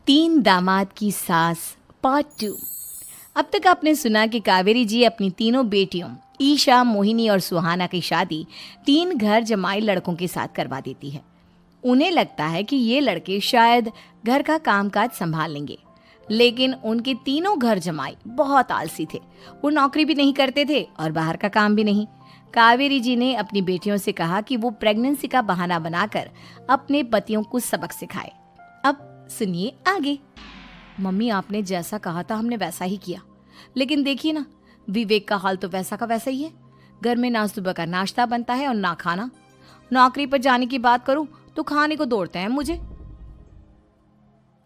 तीन दामाद की सास पार्ट 2। अब तक आपने सुना कि कावेरी जी अपनी तीनों बेटियों ईशा, मोहिनी और सुहाना की शादी तीन घर जमाई लड़कों के साथ करवा देती है। उन्हें लगता है कि ये लड़के शायद घर का कामकाज संभाल लेंगे, लेकिन उनके तीनों घर जमाई बहुत आलसी थे। वो नौकरी भी नहीं करते थे और बाहर का काम भी नहीं। कावेरी जी ने अपनी बेटियों से कहा कि वो प्रेगनेंसी का बहाना बनाकर अपने पतियों को सबक सिखाए। अब सुनिए आगे। मम्मी, आपने जैसा कहा था हमने वैसा ही किया, लेकिन देखिए ना, विवेक का हाल तो वैसा का वैसा ही है। घर में ना सुबह का नाश्ता बनता है और ना खाना। नौकरी पर जाने की बात करूं तो खाने को दौड़ते हैं मुझे।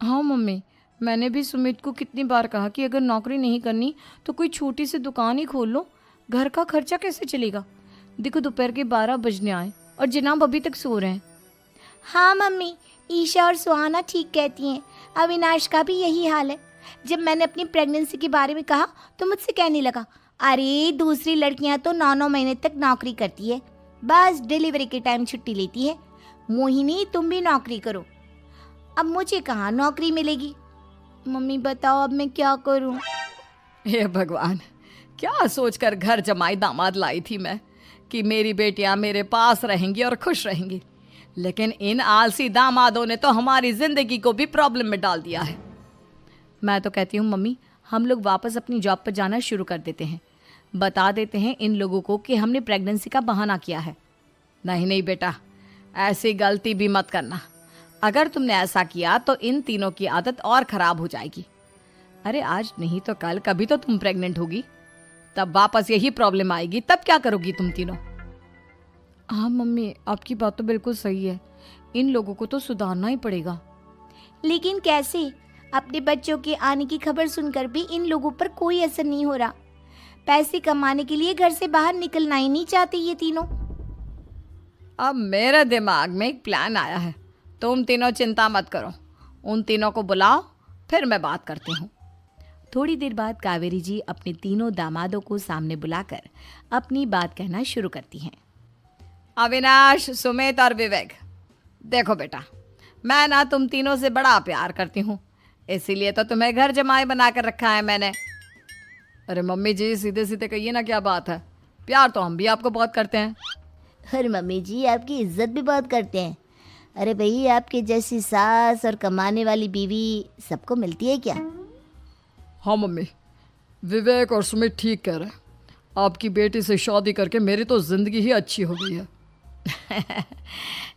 हाँ मम्मी, मैंने भी सुमित को कितनी बार कहा कि अगर नौकरी नहीं करनी तो कोई छोटी सी दुकान ही खोल लो, घर का खर्चा कैसे चलेगा। देखो दोपहर के 12 बजने आए और जनाब अभी तक सो रहे हैं। हाँ मम्मी, ईशा और सुहाना ठीक कहती हैं। अविनाश का भी यही हाल है। जब मैंने अपनी प्रेगनेंसी के बारे में कहा तो मुझसे कहने लगा, अरे दूसरी लड़कियां तो 9-9 महीने तक नौकरी करती है, बस डिलीवरी के टाइम छुट्टी लेती है। मोहिनी, तुम भी नौकरी करो। अब मुझे कहाँ नौकरी मिलेगी। मम्मी बताओ अब मैं क्या करूँ। हे भगवान, क्या सोचकर घर जमाई दामाद लाई थी मैं कि मेरी बेटियां मेरे पास रहेंगी और खुश रहेंगी, लेकिन इन आलसी दामादों ने तो हमारी जिंदगी को भी प्रॉब्लम में डाल दिया है। मैं तो कहती हूँ मम्मी, हम लोग वापस अपनी जॉब पर जाना शुरू कर देते हैं। बता देते हैं इन लोगों को कि हमने प्रेगनेंसी का बहाना किया है। नहीं नहीं बेटा, ऐसी गलती भी मत करना। अगर तुमने ऐसा किया तो इन तीनों की आदत और ख़राब हो जाएगी। अरे आज नहीं तो कल कभी तो तुम प्रेग्नेंट होगी, तब वापस यही प्रॉब्लम आएगी। तब क्या करोगी तुम तीनों। हाँ मम्मी, आपकी बात तो बिल्कुल सही है। इन लोगों को तो सुधारना ही पड़ेगा। लेकिन कैसे? अपने बच्चों के आने की खबर सुनकर भी इन लोगों पर कोई असर नहीं हो रहा। पैसे कमाने के लिए घर से बाहर निकलना ही नहीं चाहते ये तीनों। अब मेरे दिमाग में एक प्लान आया है। तुम तीनों चिंता मत करो, उन तीनों को बुलाओ, फिर मैं बात करती हूँ। थोड़ी देर बाद कावेरी जी अपने तीनों दामादों को सामने बुलाकर अपनी बात कहना शुरू करती हैं। अविनाश, सुमित और विवेक, देखो बेटा, मैं ना तुम तीनों से बड़ा प्यार करती हूँ, इसीलिए तो तुम्हें घर जमाई बना कर रखा है मैंने। अरे मम्मी जी, सीधे सीधे कहिए ना, क्या बात है। प्यार तो हम भी आपको बहुत करते हैं। अरे मम्मी जी, आपकी इज्जत भी बहुत करते हैं। अरे भाई, आपके जैसी सास और कमाने वाली बीवी सबको मिलती है क्या? हाँ मम्मी, विवेक और सुमित ठीक कह रहे हैं। आपकी बेटी से शादी करके मेरी तो ज़िंदगी ही अच्छी हो गई है।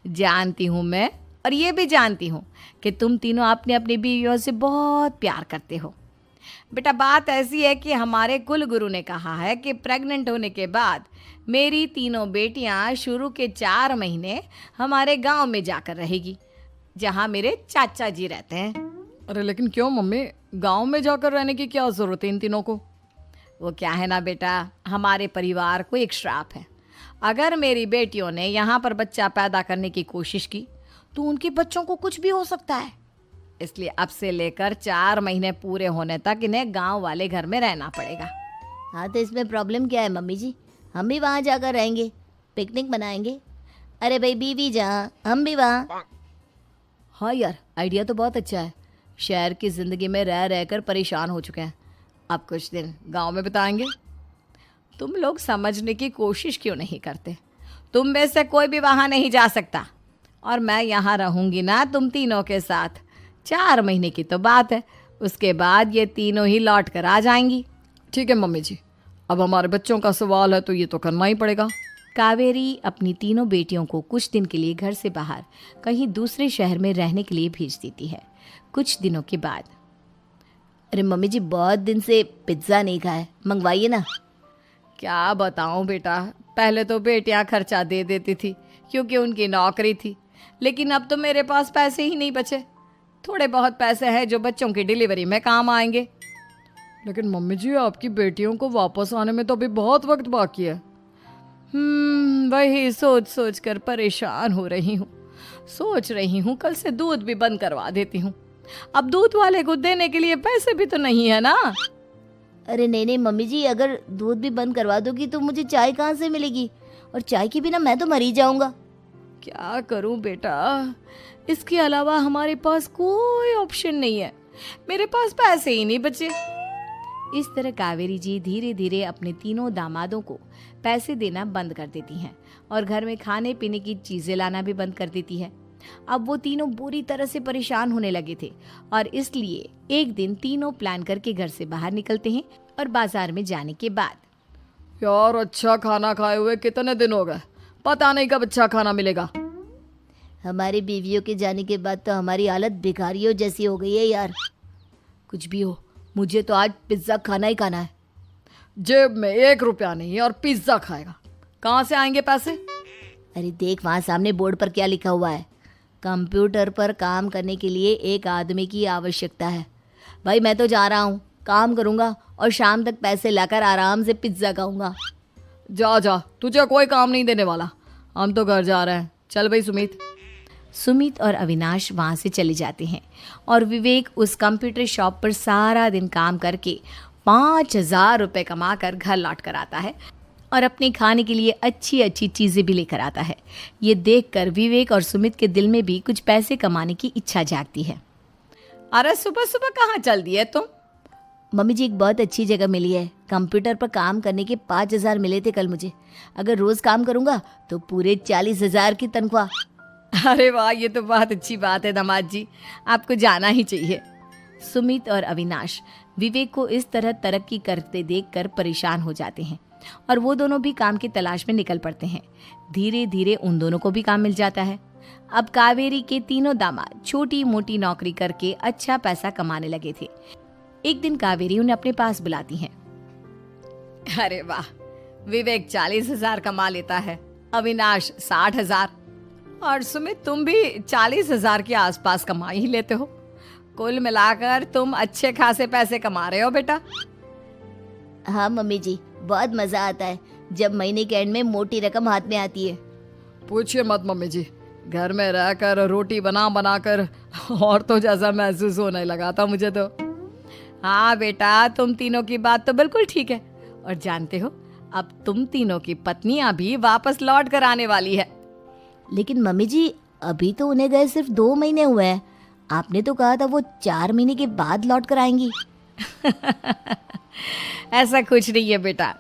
जानती हूँ मैं, और ये भी जानती हूँ कि तुम तीनों अपने अपनी बीवियों से बहुत प्यार करते हो। बेटा, बात ऐसी है कि हमारे कुल गुरु ने कहा है कि प्रेग्नेंट होने के बाद मेरी तीनों बेटियां शुरू के 4 महीने हमारे गांव में जाकर रहेगी, जहां मेरे चाचा जी रहते हैं। अरे लेकिन क्यों मम्मी, गांव में जाकर रहने की क्या ज़रूरत है इन तीनों को। वो क्या है ना बेटा, हमारे परिवार को एक श्राप है। अगर मेरी बेटियों ने यहाँ पर बच्चा पैदा करने की कोशिश की तो उनके बच्चों को कुछ भी हो सकता है। इसलिए अब से लेकर 4 महीने पूरे होने तक इन्हें गांव वाले घर में रहना पड़ेगा। हाँ तो इसमें प्रॉब्लम क्या है मम्मी जी? हम भी वहाँ जाकर रहेंगे, पिकनिक मनाएंगे। अरे भाई, बीवी जहाँ हम भी वहाँ। हाँ यार, आइडिया तो बहुत अच्छा है। शहर की ज़िंदगी में रह रहकर परेशान हो चुके हैं, अब कुछ दिन गांव में बिताएंगे। तुम लोग समझने की कोशिश क्यों नहीं करते। तुम में से कोई भी वहाँ नहीं जा सकता, और मैं यहाँ रहूँगी ना तुम तीनों के साथ। 4 महीने की तो बात है, उसके बाद ये तीनों ही लौट कर आ जाएंगी। ठीक है मम्मी जी, अब हमारे बच्चों का सवाल है तो ये तो करना ही पड़ेगा। कावेरी अपनी तीनों बेटियों को कुछ दिन के लिए घर से बाहर कहीं दूसरे शहर में रहने के लिए भेज देती है। कुछ दिनों के बाद, अरे मम्मी जी, बहुत दिन से पिज्ज़ा नहीं खाया, मंगवाइए ना। क्या बताऊं बेटा, पहले तो बेटियां खर्चा दे देती थी क्योंकि उनकी नौकरी थी, लेकिन अब तो मेरे पास पैसे ही नहीं बचे। थोड़े बहुत पैसे हैं जो बच्चों की डिलीवरी में काम आएंगे। लेकिन मम्मी जी, आपकी बेटियों को वापस आने में तो अभी बहुत वक्त बाकी है। वही सोच सोच कर परेशान हो रही हूँ। सोच रही हूँ कल से दूध भी बंद करवा देती हूँ। अब दूध वाले को देने के लिए पैसे भी तो नहीं है ना। अरे नहीं नहीं मम्मी जी, अगर दूध भी बंद करवा दोगी तो मुझे चाय कहाँ से मिलेगी, और चाय के बिना मैं तो मर ही जाऊंगा। क्या करूं बेटा, इसके अलावा हमारे पास कोई ऑप्शन नहीं है, मेरे पास पैसे ही नहीं बचे। इस तरह कावेरी जी धीरे धीरे अपने तीनों दामादों को पैसे देना बंद कर देती हैं और घर में खाने पीने की चीजें लाना भी बंद कर देती है। अब वो तीनों बुरी तरह से परेशान होने लगे थे और इसलिए एक दिन तीनों प्लान करके घर से बाहर निकलते हैं और बाजार में जाने के बाद यार अच्छा खाना खाए हुए कितने दिन हो गए, पता नहीं कब अच्छा खाना मिलेगा। हमारी बीवियों के जाने के बाद तो हमारी हालत भिखारियों जैसी हो गई है यार। कुछ भी हो, मुझे तो आज पिज्ज़ा खाना ही खाना है। जेब में 1 रुपया नहीं और पिज्जा खाएगा, कहाँ से आएंगे पैसे? अरे देख वहाँ सामने बोर्ड पर क्या लिखा हुआ है, कंप्यूटर पर काम करने के लिए एक आदमी की आवश्यकता है। भाई मैं तो जा रहा हूँ, काम करूँगा और शाम तक पैसे लाकर आराम से पिज्ज़ा खाऊंगा। जा जा, तुझे कोई काम नहीं देने वाला, हम तो घर जा रहे हैं। चल भाई सुमित। सुमित और अविनाश वहाँ से चले जाते हैं और विवेक उस कंप्यूटर शॉप पर सारा दिन काम करके 5,000 रुपये कमा कर घर लौट कर आता है और अपने खाने के लिए अच्छी अच्छी चीज़ें भी लेकर आता है। ये देखकर विवेक और सुमित के दिल में भी कुछ पैसे कमाने की इच्छा जागती है। अरे सुबह सुबह कहाँ चल दिए तुम? मम्मी जी एक बहुत अच्छी जगह मिली है, कंप्यूटर पर काम करने के 5,000 मिले थे कल मुझे। अगर रोज़ काम करूँगा तो पूरे 40,000 की तनख्वाह। अरे वाह, ये तो बहुत अच्छी बात है दामाद जी, आपको जाना ही चाहिए। सुमित और अविनाश विवेक को इस तरह तरक्की करते देखकर परेशान हो जाते हैं और वो दोनों भी काम की तलाश में निकल पड़ते हैं। धीरे धीरे उन दोनों को भी काम मिल जाता है। अब कावेरी के तीनों दामाद छोटी मोटी नौकरी करके अच्छा पैसा कमाने लगे थे। एक दिन कावेरी उन्हें अपने पास बुलाती हैं। अरे वाह, विवेक 40,000 कमा लेता है, अविनाश 60,000 और सुमित तुम भी 40,000 के आसपास कमा ही लेते हो। कुल मिलाकर तुम अच्छे खासे पैसे कमा रहे हो बेटा। हाँ मम्मी जी, बहुत मज़ा आता है जब महीने के एंड में मोटी रकम हाथ में आती है। पूछिए मत मम्मी जी, घर में रहकर रोटी बना बना कर और तो जैसा महसूस होने लगा था मुझे तो। हाँ बेटा, तुम तीनों की बात तो बिल्कुल ठीक है और जानते हो अब तुम तीनों की पत्नियां भी वापस लौट कर आने वाली है। लेकिन मम्मी जी अभी तो उन्हें गए सिर्फ 2 महीने हुए हैं, आपने तो कहा था वो 4 महीने के बाद लौट कर आएंगी। ऐसा कुछ नहीं है बेटा,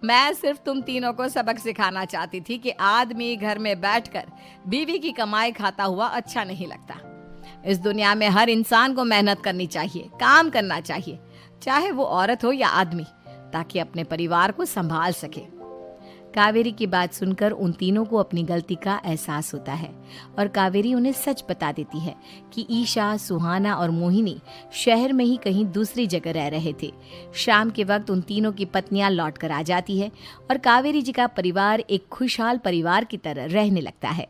मैं सिर्फ तुम तीनों को सबक सिखाना चाहती थी कि आदमी घर में बैठकर बीवी की कमाई खाता हुआ अच्छा नहीं लगता। इस दुनिया में हर इंसान को मेहनत करनी चाहिए, काम करना चाहिए, चाहे वो औरत हो या आदमी, ताकि अपने परिवार को संभाल सके। कावेरी की बात सुनकर उन तीनों को अपनी गलती का एहसास होता है और कावेरी उन्हें सच बता देती है कि ईशा, सुहाना और मोहिनी शहर में ही कहीं दूसरी जगह रह रहे थे। शाम के वक्त उन तीनों की पत्नियां लौट कर आ जाती है और कावेरी जी का परिवार एक खुशहाल परिवार की तरह रहने लगता है।